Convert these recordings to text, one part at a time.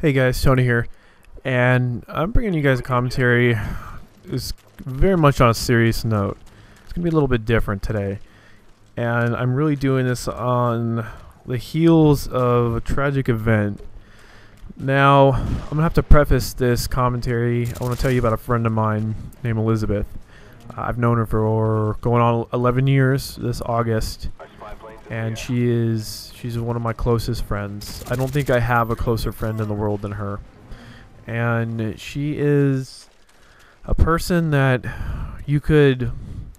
Hey guys, Tony here, and I'm bringing you guys a commentary. It's very much on a serious note. It's going to be a little bit different today, and I'm really doing this on the heels of a tragic event. Now, I'm going to have to preface this commentary. I want to tell you about a friend of mine named Elizabeth. I've known her for going on 11 years this August, and she's one of my closest friends. I don't think I have a closer friend in the world than her. And she is a person that you could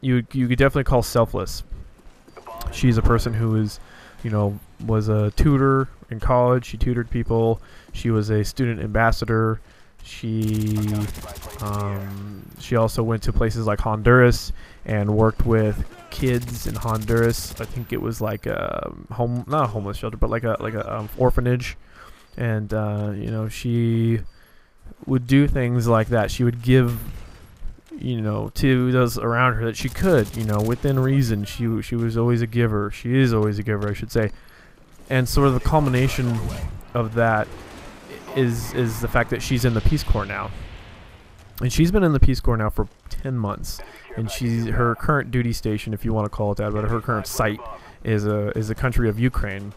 definitely call selfless. She's a person who is, was a tutor in college. She tutored people. She was a student ambassador. She also went to places like Honduras and worked with kids in Honduras. I think it was like a not a homeless shelter, but like a orphanage. And she would do things like that. She would give, to those around her that she could, within reason. She was always a giver. She is always a giver, I should say. And sort of the culmination of that is the fact that she's in the Peace Corps now. And she's been in the Peace Corps now for 10 months. And her current duty station, if you want to call it that, but her current site is the country of Ukraine.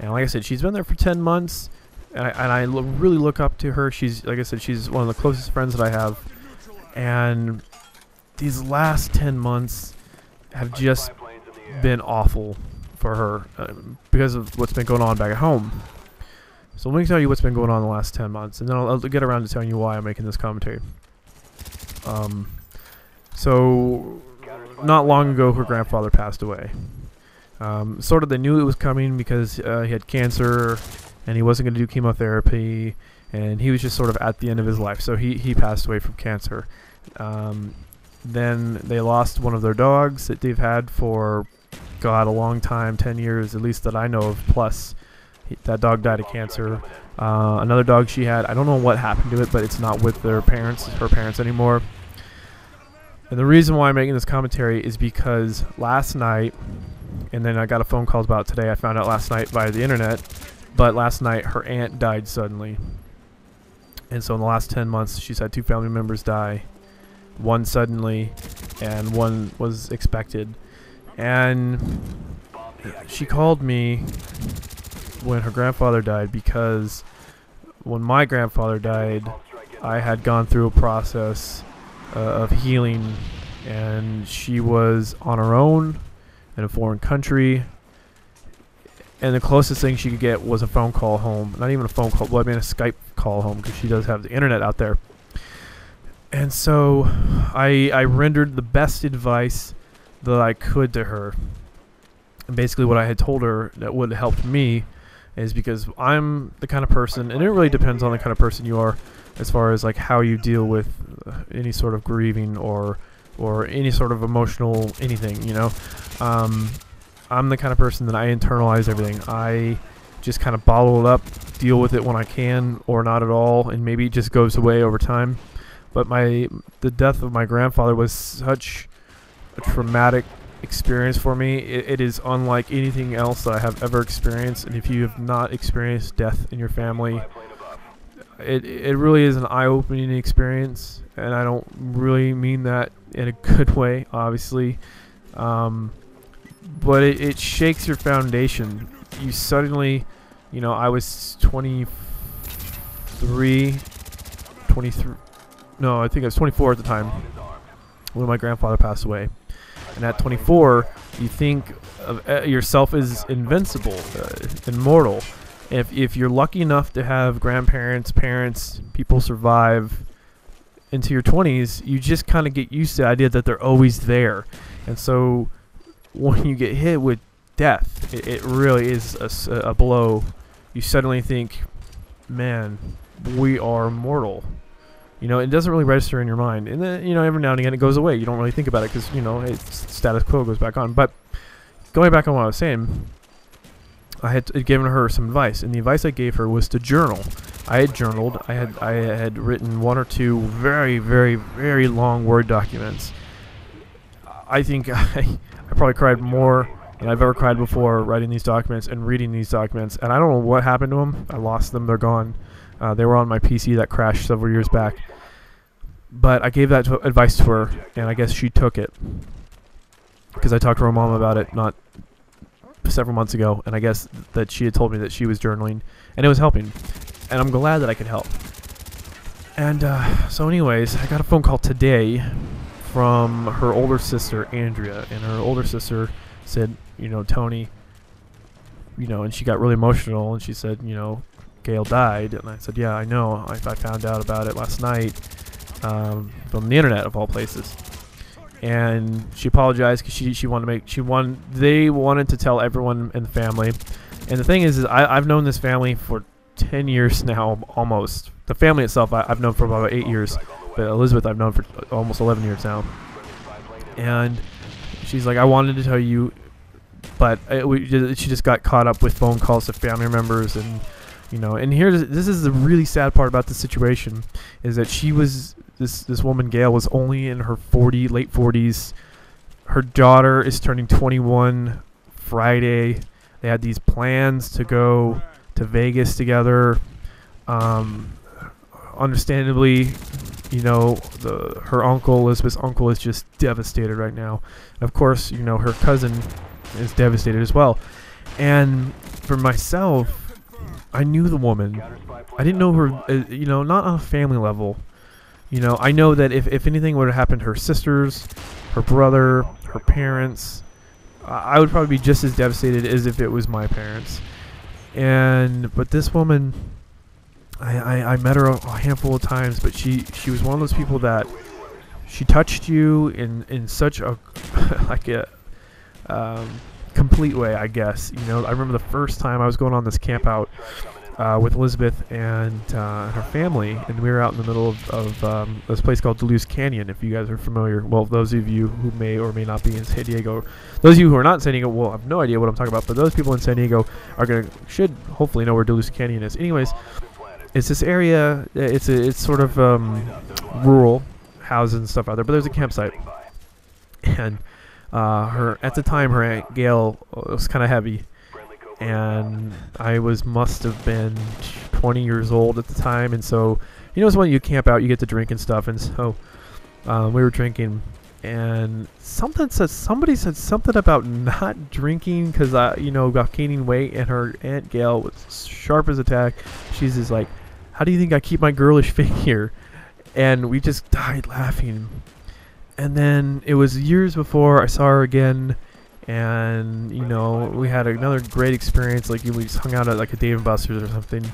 And like I said, she's been there for 10 months. And I really look up to her. She's, like I said, she's one of the closest friends that I have. And these last 10 months have just been awful for her because of what's been going on back at home. So let me tell you what's been going on in the last 10 months, and then I'll get around to telling you why I'm making this commentary. So not long ago, her grandfather passed away. Sort of they knew it was coming because he had cancer, and he wasn't going to do chemotherapy, and he was just sort of at the end of his life. So he passed away from cancer. Then they lost one of their dogs that they've had for, God, a long time, 10 years at least that I know of, plus. That dog died of cancer. Another dog she had, I don't know what happened to it, but it's not with her parents anymore. And the reason why I'm making this commentary is because last night, and then I got a phone call about today, I found out last night via the internet, but last night her aunt died suddenly. And so in the last 10 months, she's had 2 family members die. One suddenly, and one was expected. And she called me when her grandfather died, because when my grandfather died, I had gone through a process of healing, and she was on her own in a foreign country, and the closest thing she could get was a phone call home. Not even a phone call, well, I mean a Skype call home, because she does have the internet out there. And so I rendered the best advice that I could to her. And basically what I had told her that would have helped me is, because I'm the kind of person, and it really depends on the kind of person you are as far as like how you deal with any sort of grieving or any sort of emotional anything, I'm the kind of person that I internalize everything. I just kind of bottle it up, deal with it when I can, or not at all, and maybe it just goes away over time. But the death of my grandfather was such a traumatic experience for me. It is unlike anything else that I have ever experienced, and if you have not experienced death in your family, it really is an eye-opening experience, and I don't really mean that in a good way, obviously, but it shakes your foundation. You suddenly, I was 23, no, I think I was 24 at the time when my grandfather passed away. And at 24, you think of yourself as invincible, immortal. If you're lucky enough to have grandparents, parents, people survive into your 20s, you just kind of get used to the idea that they're always there. And so when you get hit with death, it really is a blow. You suddenly think, man, we are mortal. It doesn't really register in your mind. And then, every now and again it goes away. You don't really think about it because, it's status quo goes back on. But going back on what I was saying, I had given her some advice. And the advice I gave her was to journal. I had journaled. I had written 1 or 2 very, very, very long Word documents. I think I probably cried more than I've ever cried before writing these documents and reading these documents. And I don't know what happened to them. I lost them. They're gone. They were on my PC that crashed several years back. But I gave that advice to her, and I guess she took it. Because I talked to her mom about it not several months ago, and I guess that she had told me that she was journaling, and it was helping. And I'm glad that I could help. And so anyways, I got a phone call today from her older sister, Andrea, and her older sister said, you know, Tony, you know, and she got really emotional, and she said, you know, Gail died. And I said, yeah, I know. I found out about it last night from the internet, of all places. And she apologized because they wanted to tell everyone in the family. And the thing is I've known this family for 10 years now, almost. The family itself I've known for about 8 years, but Elizabeth I've known for almost 11 years now. And she's like, I wanted to tell you, but she just got caught up with phone calls to family members, and you know. And this is the really sad part about the situation, is that she was this woman Gail was only in her late 40s. Her daughter is turning 21 Friday. They had these plans to go to Vegas together. Understandably, you know, her uncle, Elizabeth's uncle, is just devastated right now. And of course, you know, her cousin is devastated as well. And for myself, I knew the woman. I didn't know her, you know, not on a family level. You know, I know that if anything would have happened to her sisters, her brother, her parents, I would probably be just as devastated as if it was my parents. But this woman, I met her a handful of times, but she was one of those people that she touched you in such a like a complete way, I guess. You know, I remember the first time I was going on this camp out with Elizabeth and her family, and we were out in the middle of this place called Duluth Canyon. If you guys are familiar, well, those of you who may or may not be in San Diego, those of you who are not in San Diego will have no idea what I'm talking about, but those people in San Diego should hopefully know where Duluth Canyon is. Anyways, it's this area. It's sort of rural houses and stuff out there, but there's a campsite. And at the time, her Aunt Gail was kind of heavy, and I must have been 20 years old at the time. And so, you know, it's when you camp out, you get to drink and stuff. And so we were drinking, and somebody said something about not drinking because you know, about gaining weight. And her Aunt Gail was sharp as a tack. She's just like, how do you think I keep my girlish figure? And we just died laughing. And then it was years before I saw her again, and you know, we had another great experience. Like, we just hung out at like a Dave & Buster's or something,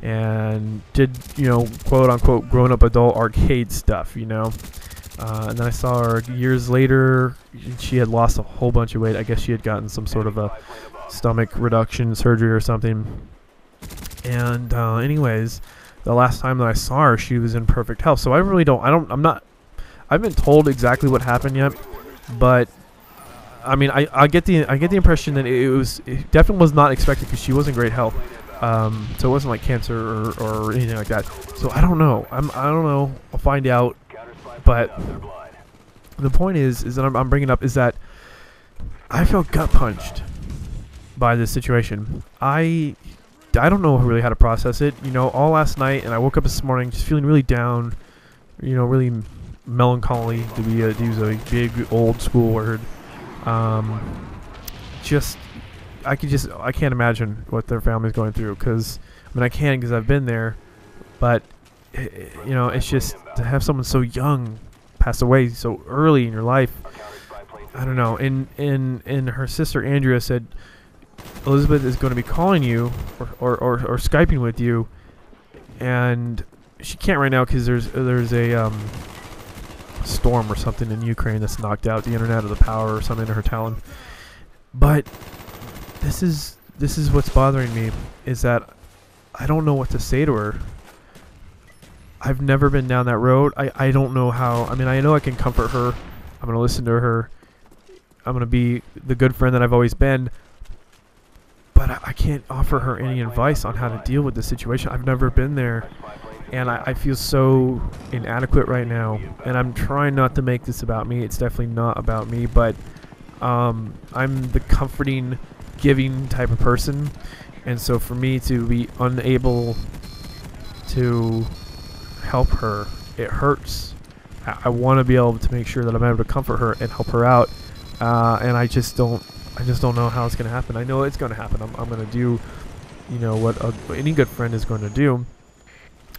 and did, you know, quote unquote grown up adult arcade stuff, you know. And then I saw her years later. She had lost a whole bunch of weight. I guess she had gotten some sort of a stomach reduction surgery or something. And anyways, the last time that I saw her, she was in perfect health. So I haven't been told exactly what happened yet, but I mean, I get the impression that it definitely was not expected, because she was in great health. So it wasn't like cancer or anything like that. So I don't know. I don't know. I'll find out. But the point is that I'm bringing up is that I felt gut punched by this situation. I don't know really how to process it. You know, all last night, and I woke up this morning just feeling really down. You know, really melancholy, to use a big old school word. I can't imagine what their family's going through, because I mean, I can, because I've been there, but you know, it's just to have someone so young pass away so early in your life. I don't know. And her sister Andrea said Elizabeth is going to be calling you or Skyping with you, and she can't right now because there's a storm or something in Ukraine that's knocked out the internet or the power or something to her telling. But this is what's bothering me, is that I don't know what to say to her. I've never been down that road. I don't know how. I mean, I know I can comfort her. I'm going to listen to her. I'm going to be the good friend that I've always been. But I can't offer her any advice on how to deal with the situation. I've never been there. And I feel so inadequate right now. And I'm trying not to make this about me. It's definitely not about me. But I'm the comforting, giving type of person. And so for me to be unable to help her. It hurts. I want to be able to make sure that I'm able to comfort her and help her out, and I just don't know how it's going to happen. I know it's going to happen. I'm going to do, you know, what any good friend is going to do.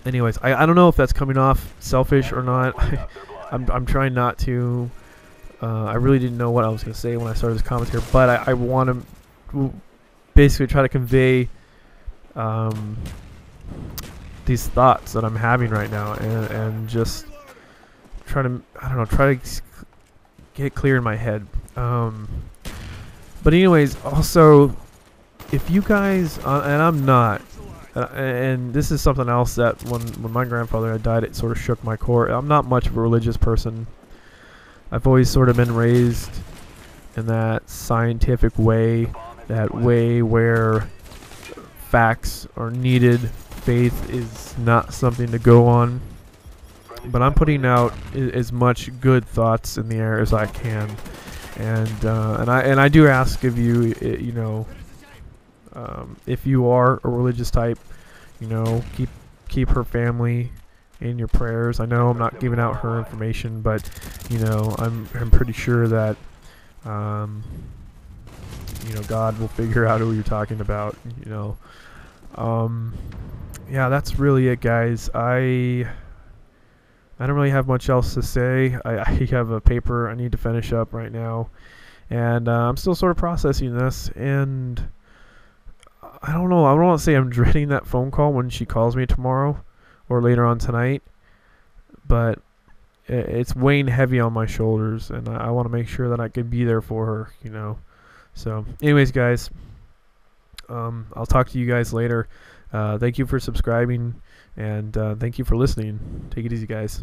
Anyways, I don't know if that's coming off selfish or not. I'm trying not to. I really didn't know what I was going to say when I started this commentary, but I want to basically try to convey these thoughts that I'm having right now, and just try to, I don't know, try to get clear in my head. But anyways, also, if you guys, and I'm not, and this is something else that when my grandfather had died, it sort of shook my core. I'm not much of a religious person. I've always sort of been raised in that scientific way, that way where facts are needed. Faith is not something to go on. But I'm putting out as much good thoughts in the air as I can, and I do ask of you, you know, if you are a religious type, you know, keep her family in your prayers. I know I'm not giving out her information, but you know, I'm pretty sure that you know, God will figure out who you're talking about. You know, yeah, that's really it, guys. I don't really have much else to say. I have a paper I need to finish up right now, and I'm still sort of processing this, and I don't know. I don't want to say I'm dreading that phone call when she calls me tomorrow or later on tonight, but it's weighing heavy on my shoulders, and I want to make sure that I can be there for her, you know. So anyways, guys, I'll talk to you guys later. Thank you for subscribing, and thank you for listening. Take it easy, guys.